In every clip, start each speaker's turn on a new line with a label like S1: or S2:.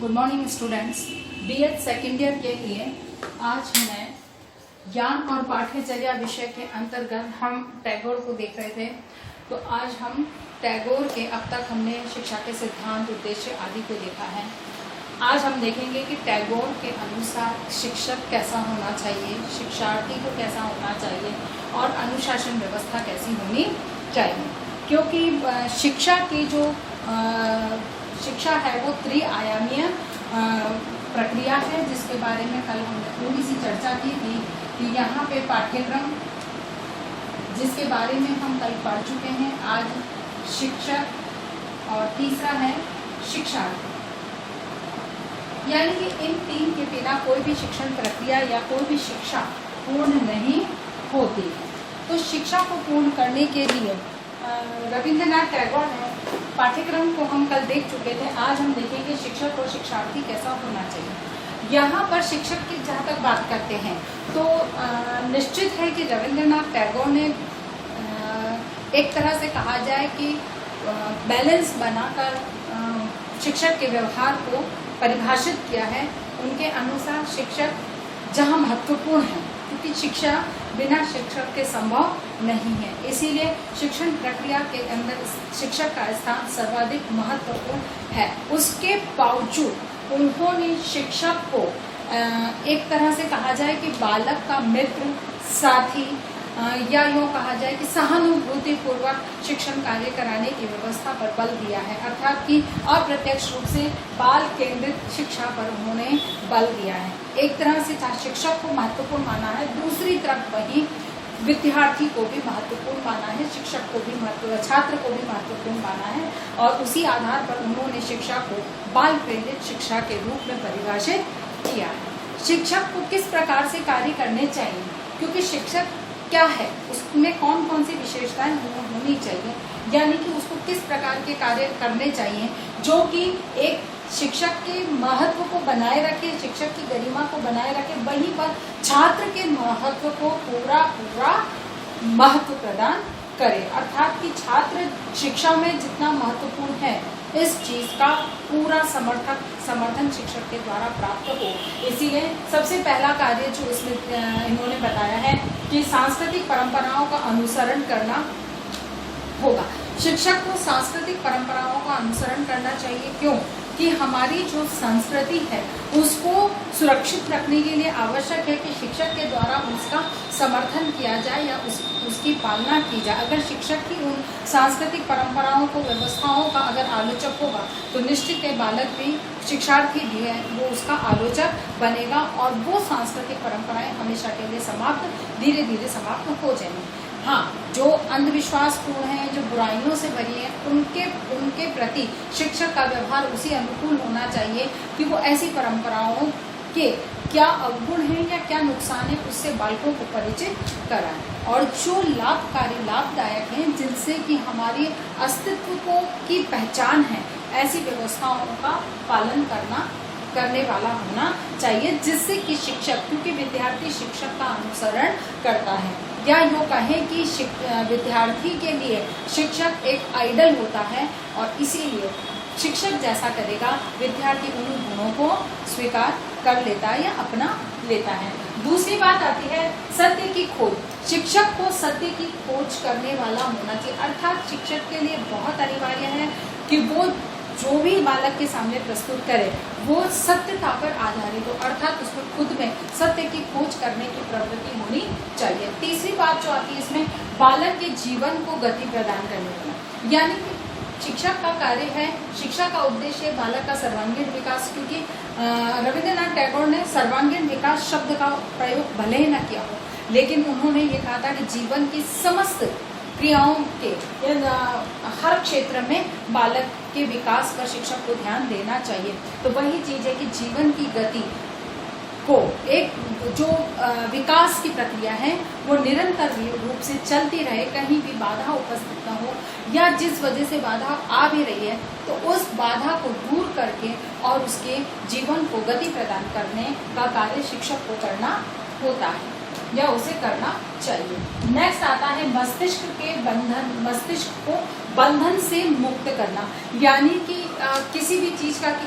S1: Good morning students. BEd second year के लिए आज मैं ज्ञान और पाठ्यचर्या विषय के अंतर्गत हम टैगोर को देख रहे थे। तो आज हम टैगोर के अब तक हमने शिक्षा के सिद्धांत, उद्देश्य आदि को देखा है। आज हम देखेंगे कि टैगोर के अनुसार शिक्षक कैसा होना चाहिए, शिक्षार्थी को कैसा होना चाहिए और अनुशासन व्यवस्था कैसी होनी चाहिए। क्योंकि शिक्षा की जो शिक्षा है वो त्रिआयामीय प्रक्रिया है, जिसके बारे में कल हमने थोड़ी सी चर्चा की थी कि यहाँ पे पाठ्यक्रम जिसके बारे में हम कल पढ़ चुके हैं, आज शिक्षक और तीसरा है शिक्षार्थी। यानी कि इन तीन के बिना कोई भी शिक्षण प्रक्रिया या कोई भी शिक्षा पूर्ण नहीं होती। तो शिक्षा को पूर्ण करने के लिए रविंद्रनाथ टैगोर ने पाठ्यक्रम को हम कल देख चुके थे। आज हम देखेंगे शिक्षक और शिक्षार्थी कैसा होना चाहिए। यहाँ पर शिक्षक की जहाँ तक बात करते हैं तो निश्चित है कि रविंद्रनाथ टैगोर ने एक तरह से कहा जाए कि बैलेंस बनाकर शिक्षक के व्यवहार को परिभाषित किया है। उनके अनुसार शिक्षक जहाँ महत्वपूर्ण है, क्योंकि शिक्षा बिना शिक्षक के संभव नहीं है, इसीलिए शिक्षण प्रक्रिया के अंदर शिक्षक का स्थान सर्वाधिक महत्वपूर्ण है। उसके बावजूद उन्होंने शिक्षक को एक तरह से कहा जाए कि बालक का मित्र, साथी या यूँ कहा जाए कि सहानुभूति पूर्वक शिक्षण कार्य कराने की व्यवस्था पर बल दिया है। अर्थात कि अप्रत्यक्ष रूप से बाल केंद्रित शिक्षा पर उन्होंने बल दिया है। एक तरह से शिक्षक को महत्वपूर्ण माना है, दूसरी तरफ वही विद्यार्थी को भी महत्वपूर्ण माना है, शिक्षक को भी छात्र को भी महत्वपूर्ण माना है और उसी आधार पर उन्होंने शिक्षा को बाल केंद्रित शिक्षा के रूप में परिभाषित किया है। शिक्षक को किस प्रकार से कार्य करने चाहिए, क्योंकि शिक्षक क्या है, उसमें कौन कौन सी विशेषताएं होनी चाहिए, यानी कि उसको किस प्रकार के कार्य करने चाहिए जो कि एक शिक्षक के महत्व को बनाए रखे, शिक्षक की गरिमा को बनाए रखे, वहीं पर छात्र के महत्व को पूरा महत्व प्रदान करे। अर्थात कि छात्र शिक्षा में जितना महत्वपूर्ण है, इस चीज का पूरा समर्थन शिक्षक के द्वारा प्राप्त हो। इसीलिए सबसे पहला कार्य जो इसमें इन्होंने बताया है कि सांस्कृतिक परंपराओं का अनुसरण करना होगा। शिक्षक को सांस्कृतिक परंपराओं का अनुसरण करना चाहिए। क्यों? कि हमारी जो संस्कृति है उसको सुरक्षित रखने के लिए आवश्यक है कि शिक्षक के द्वारा उसका समर्थन किया जाए या उसकी पालना की जाए। अगर शिक्षक की उन सांस्कृतिक परंपराओं को, व्यवस्थाओं का अगर आलोचक होगा तो निश्चित है बालक भी, शिक्षार्थी भी है, वो उसका आलोचक बनेगा और वो सांस्कृतिक परंपराएं हमेशा के लिए धीरे धीरे समाप्त हो जाएंगी। हाँ, जो अंधविश्वासपूर्ण हैं, जो बुराइयों से भरी हैं, उनके प्रति शिक्षक का व्यवहार उसी अनुकूल होना चाहिए कि वो ऐसी परंपराओं के क्या अवगुण हैं या क्या नुकसान है उससे बालकों को परिचित कराएं और जो लाभकारी, लाभदायक हैं, जिनसे कि हमारी अस्तित्व की पहचान है, ऐसी व्यवस्थाओं का पालन करने वाला होना चाहिए, जिससे कि शिक्षक, क्योंकि विद्यार्थी शिक्षक का अनुसरण करता है, या यूँ कहें कि विद्यार्थी के लिए शिक्षक एक आइडल होता है और इसीलिए शिक्षक जैसा करेगा विद्यार्थी उन गुणों को स्वीकार कर लेता है या अपना लेता है। दूसरी बात आती है सत्य की खोज। शिक्षक को सत्य की खोज करने वाला होना चाहिए। अर्थात शिक्षक के लिए बहुत अनिवार्य है कि वो जो भी बालक के सामने प्रस्तुत करे वो सत्यता पर आधारित हो, अर्थात उसमें खुद में सत्य की खोज करने की प्रवृत्ति होनी चाहिए। तीसरी बात जो आती है इसमें बालक के जीवन को गति प्रदान करने वाला, यानी कि शिक्षक का कार्य है, शिक्षा का उद्देश्य है बालक का सर्वांगीण विकास। क्योंकि रविंद्रनाथ टैगोर ने सर्वांगीण विकास शब्द का प्रयोग भले ही न किया हो, लेकिन उन्होंने ये कहा था कि जीवन की समस्त क्रियाओं के हर क्षेत्र में बालक के विकास पर शिक्षक को ध्यान देना चाहिए। तो वही चीज है कि जीवन की गति को, एक जो विकास की प्रक्रिया है वो निरंतर रूप से चलती रहे, कहीं भी बाधा उपस्थित न हो, या जिस वजह से बाधा आ भी रही है तो उस बाधा को दूर करके और उसके जीवन को गति प्रदान करने का कार्य शिक्षक को करना होता है। या उसे करना चाहिए। नेक्स्ट आता है मस्तिष्क के बंधन, मस्तिष्क को बंधन से मुक्त करना, यानी कि किसी भी चीज का कि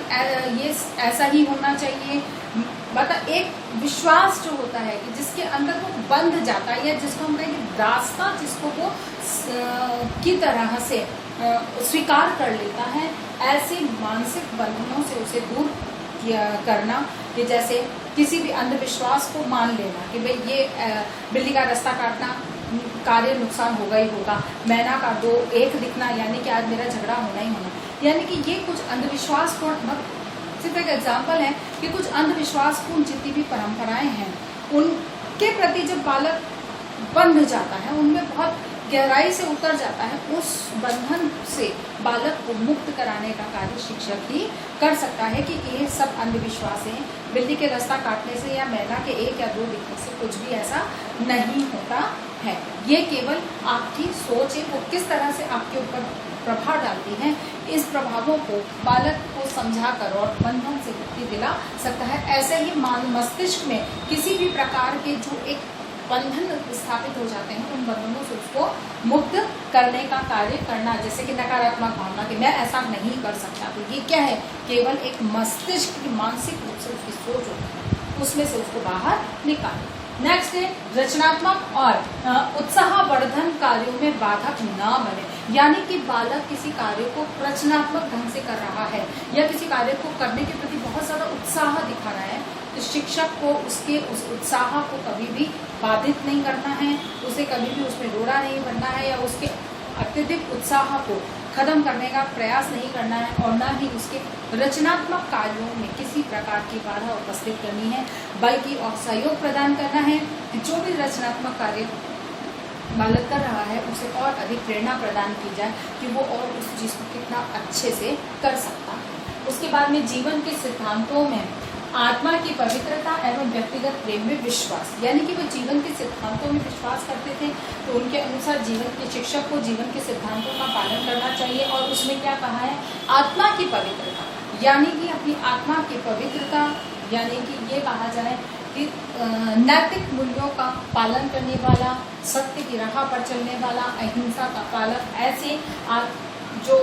S1: ये ऐसा ही होना चाहिए, मतलब एक विश्वास जो होता है कि जिसके अंदर वो बंध जाता है, या जिसको हम कहेंगे रास्ता, जिसको वो की तरह से स्वीकार कर लेता है, ऐसे मानसिक बंधनों से उसे दूर करना। कि जैसे किसी भी अंधविश्वास को मान लेना कि भाई ये बिल्ली का रास्ता काटना कार्य नुकसान होगा ही होगा, मैना का 2 1 दिखना यानी कि आज मेरा झगड़ा होना ही होना, यानी कि ये कुछ अंधविश्वास को सिर्फ एक एग्जाम्पल है कि कुछ अंधविश्वासपूर्ण जितनी भी परंपराएं हैं उनके प्रति जब बालक बंध जाता है, उनमें बहुत गहराई से उतर जाता है, उस बंधन से बालक को मुक्त कराने का कार्य शिक्षक ही कर सकता है कि ये सब अंधविश्वास हैं, बिल्ली के रास्ता काटने से या मैना के 1 या 2 दिखने से कुछ भी ऐसा नहीं होता है। ये केवल आपकी सोच है, वो किस तरह से आपके ऊपर प्रभाव डालती है, इस प्रभावों को बालक को समझा कर और बंधन से मुक्ति दिला सकता है। ऐसे ही मस्तिष्क में किसी भी प्रकार के जो एक बंधन स्थापित हो जाते हैं, उन बंधनों से उसको मुक्त करने का कार्य करना, जैसे कि नकारात्मक भावना कि मैं ऐसा नहीं कर सकता, तो ये क्या है, केवल एक मस्तिष्क की मानसिक रूप से उसकी सोच होती है, उसमें से उसको बाहर निकालें। नेक्स्ट है रचनात्मक और उत्साहवर्धन कार्यों में बाधक न बने, यानी कि बालक किसी कार्य को रचनात्मक ढंग से कर रहा है या किसी कार्य को करने के प्रति बहुत ज्यादा उत्साह दिखा रहा है, तो शिक्षक को उसके उस उत्साह को कभी भी बाधित नहीं करना है, उसे कभी भी उसमें रोड़ा नहीं बनना है, या उसके अत्यधिक उत्साह को खत्म करने का प्रयास नहीं करना है, और न ही उसके रचनात्मक कार्यों में किसी प्रकार की बाधा उपस्थित करनी है, बल्कि और सहयोग प्रदान करना है कि जो भी रचनात्मक कार्य बालक कर रहा है उसे और अधिक प्रेरणा प्रदान की जाए कि वो और उस चीज़ को कितना अच्छे से कर सकता है। उसके बाद में जीवन के सिद्धांतों में आत्मा की पवित्रता एवं व्यक्तिगत प्रेम में विश्वास, यानी कि वो जीवन के सिद्धांतों में विश्वास करते थे, तो उनके अनुसार जीवन के शिक्षक को जीवन के सिद्धांतों का पालन करना चाहिए। और उसमें क्या कहा है, आत्मा की पवित्रता, यानी कि अपनी आत्मा की पवित्रता, यानी कि ये कहा जाए कि नैतिक मूल्यों का पालन करने वाला, सत्य की राह पर चलने वाला, अहिंसा का पालक, ऐसे जो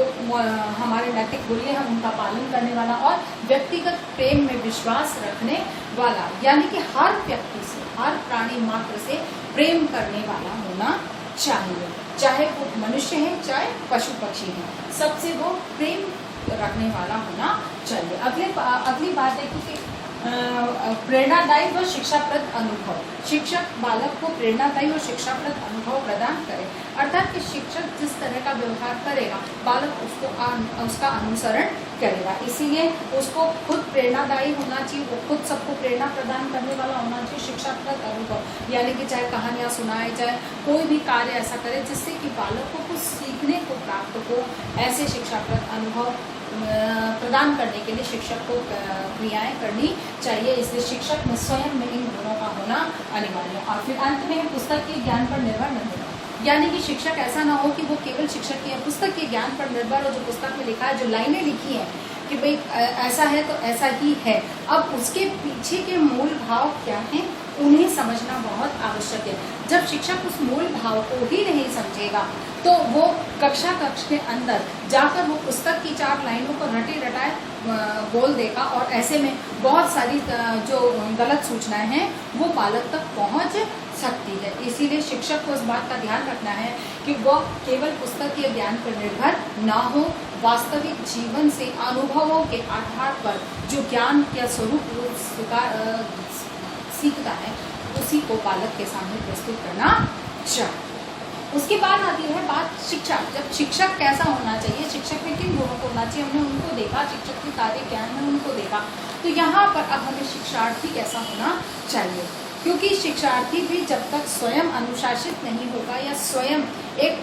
S1: हमारे नैतिक मूल्य हैं उनका पालन करने वाला, और व्यक्तिगत प्रेम में विश्वास रखने वाला, यानी कि हर व्यक्ति से, हर प्राणी मात्र से प्रेम करने वाला होना चाहिए, चाहे वो मनुष्य है चाहे पशु पक्षी है, सबसे वो प्रेम रखने वाला होना चाहिए। अगली बात है कि प्रेरणादायी व शिक्षाप्रद अनुभव, शिक्षक बालक को प्रेरणादायी और शिक्षाप्रद अनुभव प्रदान करे, अर्थात कि शिक्षक जिस तरह का व्यवहार करेगा बालक उसका अनुसरण करेगा, इसीलिए उसको खुद प्रेरणादायी होना चाहिए, वो खुद सबको प्रेरणा प्रदान करने वाला होना चाहिए। शिक्षाप्रद अनुभव यानी कि चाहे कहानियाँ सुनाए, चाहे कोई भी कार्य ऐसा करे जिससे कि बालक को कुछ सीखने को प्राप्त हो, ऐसे शिक्षाप्रद अनुभव प्रदान करने के लिए शिक्षक को क्रियाएं करनी चाहिए। इसलिए शिक्षक में स्वयं में इन गुणों का होना अनिवार्य है। और फिर अंत में पुस्तक के ज्ञान पर निर्भर न होना, यानी कि शिक्षक ऐसा ना हो कि वो केवल शिक्षक की पुस्तक के ज्ञान पर निर्भर हो, जो पुस्तक में लिखा है, जो लाइनें लिखी हैं कि भाई ऐसा है तो ऐसा ही है, अब उसके पीछे के मूल भाव क्या हैं उन्हें समझना बहुत आवश्यक है। जब शिक्षक उस मूल भाव को ही नहीं समझेगा तो वो कक्षा के अंदर जाकर वो पुस्तक की 4 लाइनों को रटे रटाए बोल देगा, और ऐसे में बहुत सारी जो गलत सूचनाएं हैं वो बालक तक पहुंच सकती है। इसीलिए शिक्षक को इस बात का ध्यान रखना है कि वह केवल पुस्तक के ज्ञान पर निर्भर ना हो, वास्तविक जीवन से अनुभवों के आधार पर जो ज्ञान या स्वरूप सीखता है उसी को बालक के सामने प्रस्तुत करना चाहिए। उसके बाद आती है बात शिक्षा। जब शिक्षक कैसा होना चाहिए, शिक्षक में किन गुणों को होना चाहिए, हमने उनको देखा, शिक्षक के कार्य क्या है उनको देखा, तो यहाँ पर अब हमें शिक्षार्थी कैसा होना चाहिए, क्योंकि शिक्षार्थी भी जब तक स्वयं अनुशासित नहीं होगा या स्वयं एक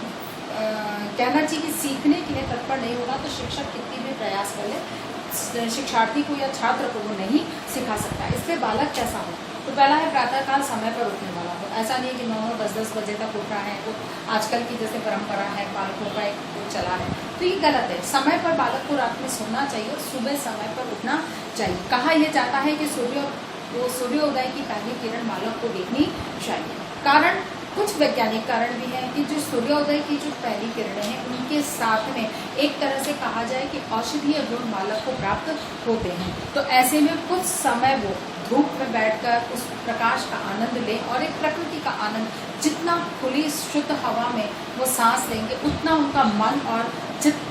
S1: कहना चाहिए कि सीखने के लिए तत्पर नहीं होगा, तो शिक्षक कितनी भी प्रयास कर ले शिक्षार्थी को या छात्र को वो नहीं सिखा सकता। इससे बालक कैसा हो, तो पहला है प्रातःकाल समय पर उठने वाला हो। ऐसा नहीं है कि 9 10 बजे तक उठ रहा है, तो आजकल की जैसे परंपरा है बालकों का एक चला है, तो ये गलत है। समय पर बालक को रात में सोना चाहिए और सुबह समय पर उठना चाहिए। कहा यह जाता है कि सूर्य वो सूर्योदय की पहली किरण बालक को देखनी चाहिए। कारण कुछ वैज्ञानिक कारण भी हैं कि जो सूर्योदय की जो पहली किरणें हैं उनके साथ में एक तरह से कहा जाए कि औषधीय गुण बालक को प्राप्त होते हैं। तो ऐसे में कुछ समय वो धूप में बैठकर उस प्रकाश का आनंद लें और एक प्रकृति का आनंद, जितना खुली शुद्ध हवा में वो सांस लेंगे उतना उनका मन और चित्त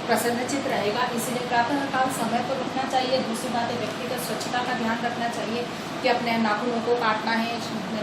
S1: प्रसन्नचित रहेगा। इसीलिए प्रातःकाल समय पर उठना चाहिए। दूसरी बात है व्यक्तिगत स्वच्छता का ध्यान रखना चाहिए कि अपने नाखूनों को काटना है,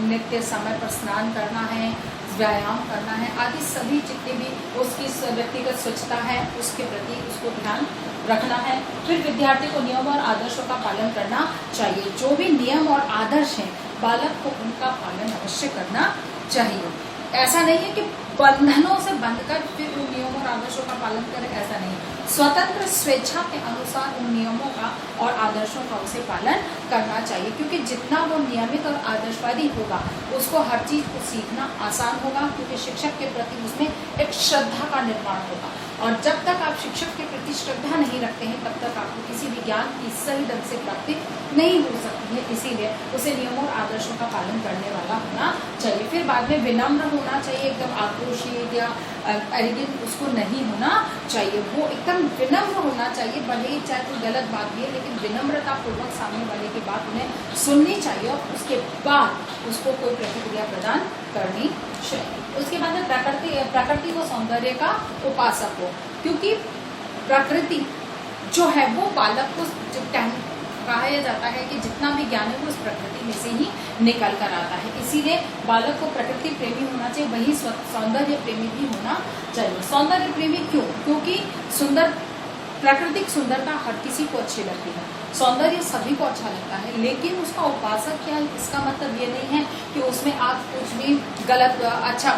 S1: नित्य समय पर स्नान करना है, व्यायाम करना है आदि सभी जितने भी उसकी व्यक्तिगत स्वच्छता है उसके प्रति उसको ध्यान रखना है। फिर विद्यार्थी को नियम और आदर्शों का पालन करना चाहिए। जो भी नियम और आदर्श हैं बालक को उनका पालन अवश्य करना चाहिए। ऐसा नहीं है कि बंधनों से बंधकर फिर उन नियमों और आदर्शों का पालन करें, ऐसा नहीं है। स्वतंत्र स्वेच्छा के अनुसार उन नियमों का और आदर्शों का उसे पालन करना चाहिए, क्योंकि जितना वो नियमित और आदर्शवादी होगा उसको हर चीज को सीखना आसान होगा, क्योंकि शिक्षक के प्रति उसमें एक श्रद्धा का निर्माण होगा। और जब तक आप शिक्षक के प्रति श्रद्धा नहीं रखते हैं तब तक आपको किसी भी ज्ञान की सही ढंग से प्राप्ति नहीं हो सकती है। इसीलिए उसे नियमों और आदर्शों का पालन करने वाला होना चाहिए। फिर बाद में विनम्र होना चाहिए, एकदम आक्रोशित या एरोगेंट उसको नहीं होना चाहिए। वो एकदम विनम्र होना चाहिए, भले ही चाहे कोई गलत बात भी है लेकिन विनम्रता पूर्वक सामने वाले की बात उन्हें सुननी चाहिए और उसके बाद उसको कोई प्रतिक्रिया प्रदान करनी चाहिए। उसके बाद में प्रकृति को सौंदर्य का उपासक हो, क्योंकि प्रकृति जो है वो बालक को कहा जाता है कि जितना भी ज्ञान है वो उस प्रकृति में से ही निकल कर आता है। इसीलिए बालक को प्रकृति प्रेमी होना चाहिए, वही सौंदर्य प्रेमी भी होना चाहिए। सौंदर्य प्रेमी क्यों? क्योंकि प्राकृतिक सुंदरता हर किसी को अच्छी लगती है, सौंदर्य सभी को अच्छा लगता है, लेकिन उसका उपासक क्या, इसका मतलब ये नहीं है कि उसमें आप कुछ भी गलत, अच्छा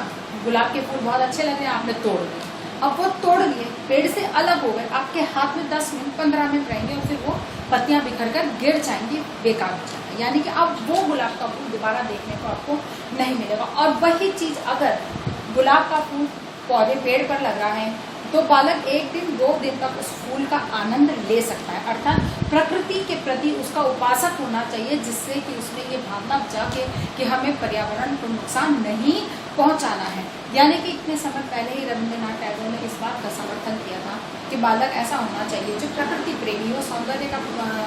S1: गुलाब के फूल बहुत अच्छे लग रहे हैं आपने तोड़ दिए, अब वो तोड़ लिए पेड़ से अलग हो गए, आपके हाथ में 10 मिनट 15 मिनट रहेंगे और फिर वो पत्तियां बिखर कर गिर जाएंगी, बेकार हो जाएगा। यानी कि अब वो गुलाब का फूल दोबारा देखने को आपको नहीं मिलेगा। और वही चीज अगर गुलाब का फूल पौधे पेड़ पर लग रहा है तो बालक 1 दिन 2 दिन तक उस फूल का आनंद ले सकता है। अर्थात प्रकृति के प्रति उसका उपासक होना चाहिए, जिससे कि उसमें ये भावना जागे कि हमें पर्यावरण को नुकसान नहीं पहुंचाना है। यानी कि इतने समय पहले ही रविंद्रनाथ टैगोर ने इस बात का समर्थन किया था कि बालक ऐसा होना चाहिए जो प्रकृति प्रेमी हो, सौंदर्य का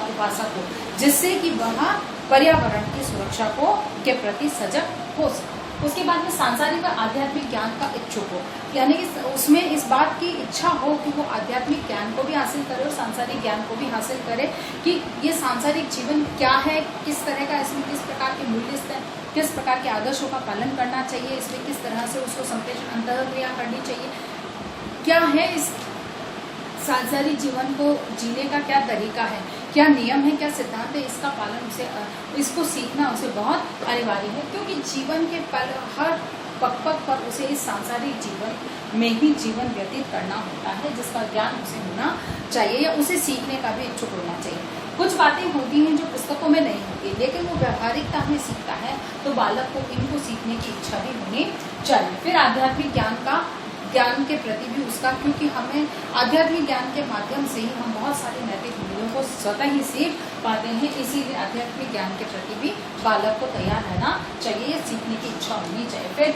S1: उपासक हो, जिससे कि वह पर्यावरण की सुरक्षा को के प्रति सजग हो सके। उसके बाद में सांसारिक और आध्यात्मिक ज्ञान का इच्छुक हो, यानी कि उसमें इस बात की इच्छा हो कि वो आध्यात्मिक ज्ञान को भी हासिल करे और सांसारिक ज्ञान को भी हासिल करे कि ये सांसारिक जीवन क्या है, किस तरह का, इसमें किस प्रकार के मूल्य है, किस प्रकार के आदर्शों का पालन करना चाहिए, इसमें किस तरह से उसको संप्रेषण अंतःक्रिया करनी चाहिए, क्या है इस सांसारिक जीवन को जीने का क्या तरीका है, क्या नियम है, क्या सिद्धांत है, इसका पालन उसे इसको सीखना उसे बहुत अनिवार्य है। क्योंकि जीवन के पल हर पग पर उसे इस सांसारिक जीवन में ही जीवन व्यतीत करना होता है, जिसका ज्ञान उसे होना चाहिए या उसे सीखने का भी इच्छुक होना चाहिए। कुछ बातें होती हैं जो पुस्तकों में नहीं होती, लेकिन वो व्यावहारिकता में सीखता है, तो बालक को इनको सीखने की इच्छा भी होनी चाहिए। फिर आध्यात्मिक ज्ञान के प्रति भी उसका, क्योंकि हमें आध्यात्मिक ज्ञान के माध्यम से ही हम बहुत सारे नैतिक मूल्यों को स्वतः ही सीख पाते हैं। इसीलिए आध्यात्मिक ज्ञान के प्रति भी बालक को तैयार रहना चाहिए, ये सीखने की इच्छा होनी चाहिए। फिर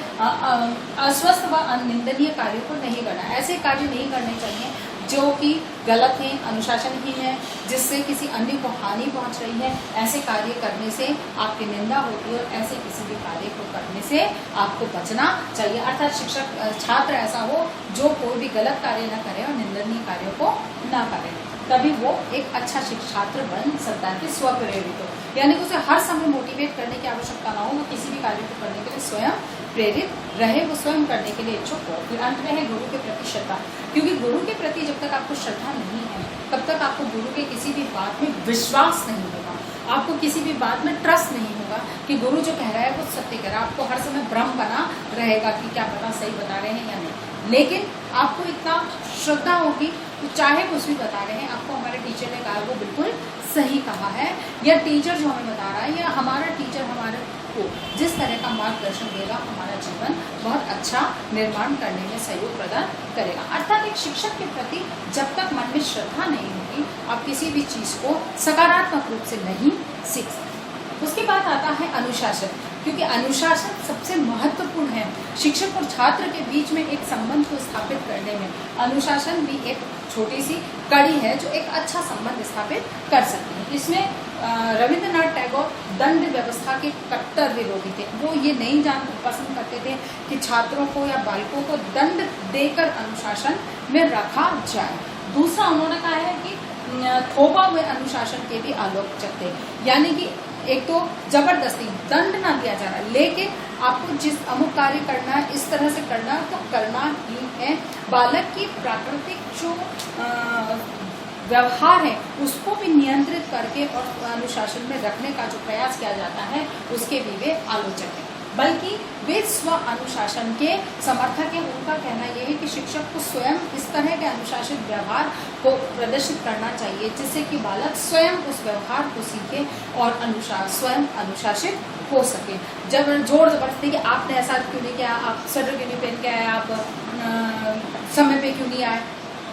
S1: अस्वस्थ व अनिंदनीय कार्यों को नहीं करना, ऐसे कार्य नहीं करने चाहिए जो कि गलत हैं, अनुशासनहीन है, जिससे किसी अन्य को हानि पहुंच रही है। ऐसे कार्य करने से आपकी निंदा होती है और ऐसे किसी भी कार्य को करने से आपको बचना चाहिए। अर्थात शिक्षक छात्र ऐसा हो जो कोई भी गलत कार्य न करे और निंदनीय कार्यों को न करे, तभी वो एक अच्छा छात्र बन सकता है। कि स्वप्रेरित हो, यानी कि उसे हर समय मोटिवेट करने की आवश्यकता ना हो, वो किसी भी कार्य को करने के लिए स्वयं प्रेरित रहे, वो स्वयं करने के लिए इच्छुक हो। फिर अंत में है गुरु के प्रति श्रद्धा, क्योंकि गुरु के प्रति जब तक आपको श्रद्धा नहीं है तब तक आपको गुरु के किसी भी बात में विश्वास नहीं होगा, आपको किसी भी बात में ट्रस्ट नहीं होगा कि गुरु जो कह रहा है वो सत्य कह रहा है। आपको हर समय भ्रम बना रहेगा कि क्या पता सही बता रहे हैं या नहीं। लेकिन आपको इतना श्रद्धा होगी तो चाहे कुछ भी बता रहे हैं, आपको हमारे टीचर ने कहा वो बिल्कुल सही कहा है, या टीचर जो हमें बता रहा है, या हमारा टीचर हमारे को जिस तरह का मार्गदर्शन देगा, हमारा जीवन बहुत अच्छा निर्माण करने में सहयोग प्रदान करेगा। अर्थात एक शिक्षक के प्रति जब तक मन में श्रद्धा नहीं होगी, आप किसी भी चीज को सकारात्मक रूप से नहीं सीख सकते। उसके बाद आता है अनुशासन, क्योंकि अनुशासन सबसे महत्वपूर्ण है। शिक्षक और छात्र के बीच में एक संबंध को स्थापित करने में अनुशासन भी एक छोटी सी कड़ी है जो एक अच्छा संबंध स्थापित कर सकती है। इसमें रविंद्रनाथ टैगोर दंड व्यवस्था के कट्टर विरोधी थे। वो ये नहीं पसंद करते थे कि छात्रों को या बालकों को दंड देकर अनुशासन में रखा जाए। दूसरा उन्होंने कहा है कि थोपा हुए अनुशासन के भी आलोचक थे, यानी कि एक तो जबरदस्ती दंड ना दिया जा रहा, लेकिन आपको जिस अमुक कार्य करना है इस तरह से करना है तो करना ही है। बालक की प्राकृतिक जो व्यवहार है उसको भी नियंत्रित करके और अनुशासन में रखने का जो प्रयास किया जाता है उसके भी वे आलोचक हैं। बल्कि वे स्व अनुशासन के समर्थक हैं। उनका कहना यह है कि शिक्षक को स्वयं इस तरह के अनुशासित व्यवहार को प्रदर्शित करना चाहिए जिससे कि बालक स्वयं उस व्यवहार को सीखे और स्वयं अनुशासित हो सके। जब जोर जबरदस्ती कि आपने ऐसा क्यों नहीं किया, आप स्वेटर क्यों नहीं पहन के आए, आप समय पे क्यों नहीं आए,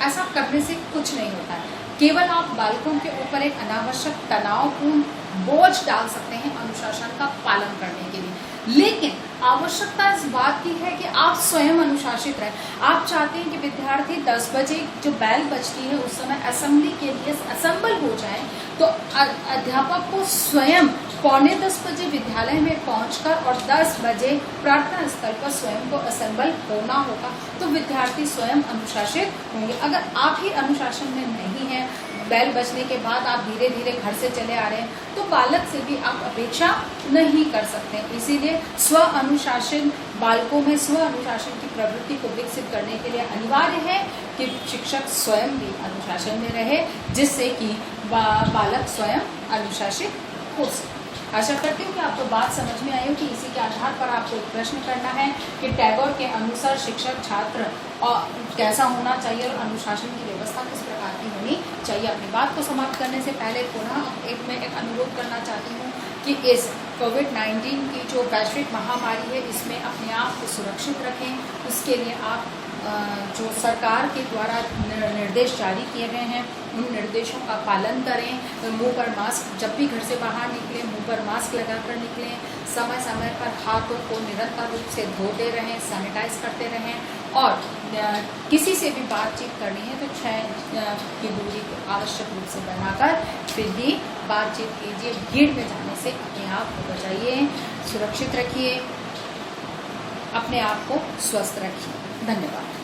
S1: ऐसा करने से कुछ नहीं होता है। केवल आप बालकों के ऊपर एक अनावश्यक तनावपूर्ण बोझ डाल सकते हैं अनुशासन का पालन करने के लिए, लेकिन आवश्यकता इस बात की है कि आप स्वयं अनुशासित रहें। आप चाहते हैं कि विद्यार्थी 10 बजे जो बेल बजती है उस समय असेंबली के लिए असेंबल हो जाए, तो अध्यापक को स्वयं 9:45 बजे विद्यालय में पहुंचकर और 10 बजे प्रार्थना स्थल पर स्वयं को असेंबल होना होगा, तो विद्यार्थी स्वयं अनुशासित होंगे। अगर आप ही अनुशासन में नहीं हैं, बेल बजने के बाद आप धीरे धीरे घर से चले आ रहे हैं, तो बालक से भी आप अपेक्षा नहीं कर सकते। इसीलिए स्व अनुशासन, बालकों में स्व अनुशासन की प्रवृत्ति को विकसित करने के लिए अनिवार्य है कि शिक्षक स्वयं भी अनुशासन में रहे, जिससे कि बालक स्वयं अनुशासित हो सके। आशा करती हूँ कि आपको बात समझ में आई हो कि इसी के आधार पर आपको एक प्रश्न करना है कि टैगोर के अनुसार शिक्षक छात्र और कैसा होना चाहिए और अनुशासन की व्यवस्था किस प्रकार की होनी चाहिए। अपनी बात को समाप्त करने से पहले पुनः मैं एक अनुरोध करना चाहती हूँ कि इस कोविड-19 की जो वैश्विक महामारी है इसमें अपने आप को सुरक्षित रखें। उसके लिए आप जो सरकार के द्वारा निर्देश जारी किए गए हैं उन निर्देशों का पालन करें। मुंह पर मास्क, जब भी घर से बाहर निकलें मुंह पर मास्क लगाकर निकलें। समय समय पर हाथों को निरंतर रूप से धोते रहें, सैनिटाइज करते रहें और किसी से भी बातचीत करनी है तो 6 की दूरी को आवश्यक रूप से बनाकर फिर भी बातचीत कीजिए। भीड़ में जाने से अपने आप को बचाइए, सुरक्षित रखिए, अपने आप को स्वस्थ रखिए। धन्यवाद।